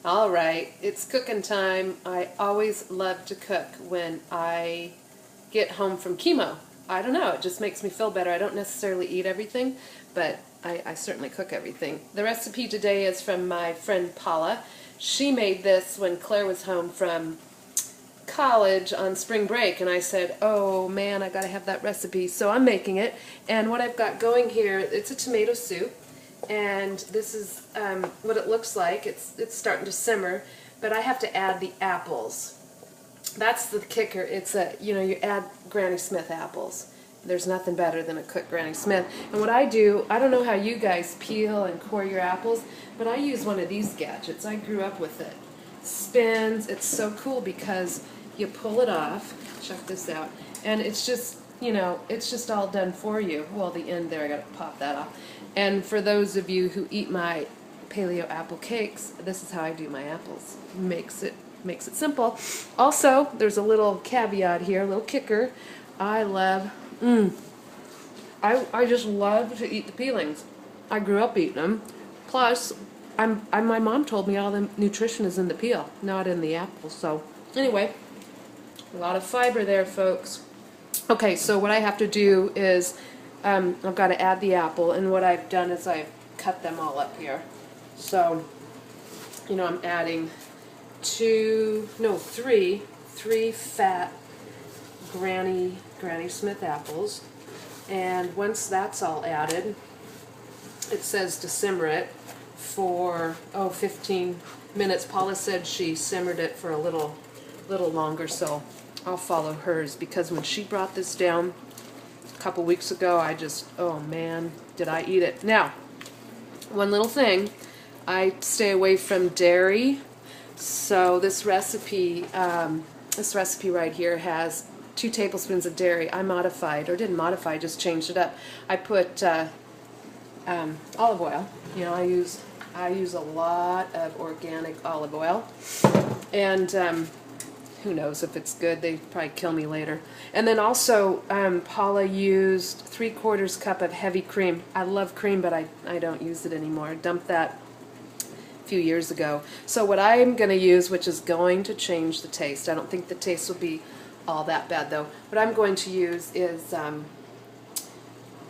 All right, it's cooking time. I always love to cook when I get home from chemo. I don't know, it just makes me feel better. I don't necessarily eat everything, but I certainly cook everything. The recipe today is from my friend Paula. She made this when Claire was home from college on spring break, and I said, oh man, I gotta have that recipe, so I'm making it. And what I've got going here, it's a tomato soup, and this is what it looks like. It's starting to simmer, but I have to add the apples. That's the kicker. It's you add Granny Smith apples. There's nothing better than a cooked Granny Smith. And what I do, I don't know how you guys peel and core your apples, but I use one of these gadgets. I grew up with it. Spins. It's so cool because you pull it off. Check this out. And it's just, it's just all done for you. Well, the end there, I got to pop that off. And for those of you who eat my paleo apple cakes, this is how I do my apples. Makes it simple. Also, there's a little caveat here, a little kicker. I just love to eat the peelings. I grew up eating them. Plus, my mom told me all the nutrition is in the peel, not in the apple. So, anyway, a lot of fiber there, folks. Okay, so what I have to do is I've got to add the apple, and what I've done is I've cut them all up here. So, I'm adding three fat Granny Smith apples, and once that's all added, it says to simmer it for 15 minutes. Paula said she simmered it for a little longer, so I'll follow hers, because when she brought this down a couple weeks ago, oh man, did I eat it. Now, one little thing, I stay away from dairy. So this recipe right here has 2 tablespoons of dairy. I modified, or didn't modify, just changed it up. I put olive oil. I use a lot of organic olive oil, and who knows if it's good? They probably kill me later. And then also, Paula used 3/4 cup of heavy cream. I love cream, but I don't use it anymore. I dumped that a few years ago. So what I'm going to use, which is going to change the taste, I don't think the taste will be all that bad though. What I'm going to use is,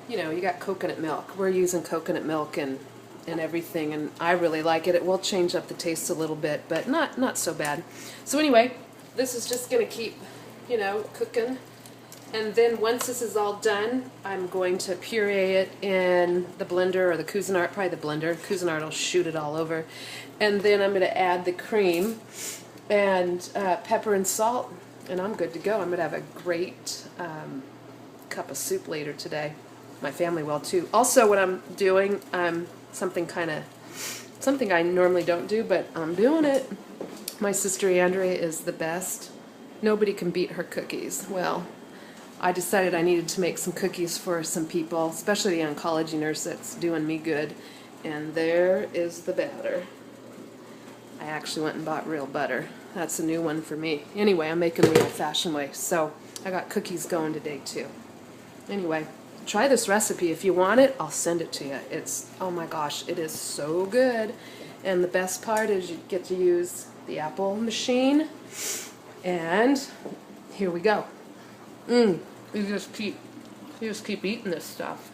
you got coconut milk. We're using coconut milk and everything, and I really like it. It will change up the taste a little bit, but not so bad. So anyway, this is just going to keep, cooking. And then once this is all done, I'm going to puree it in the blender or the Cuisinart, probably the blender. Cuisinart will shoot it all over. And then I'm going to add the cream and pepper and salt, and I'm good to go. I'm going to have a great cup of soup later today. My family will too. Also, what I'm doing, something I normally don't do, but I'm doing it. My sister Andrea is the best. Nobody can beat her cookies. Well, I decided I needed to make some cookies for some people, especially the oncology nurse that's doing me good. And there is the batter. I actually went and bought real butter. That's a new one for me. Anyway, I'm making the old-fashioned way, so I got cookies going today too. Anyway, try this recipe. If you want it, I'll send it to you. Oh my gosh, it is so good. And the best part is you get to use the apple machine. And here we go. You just keep eating this stuff.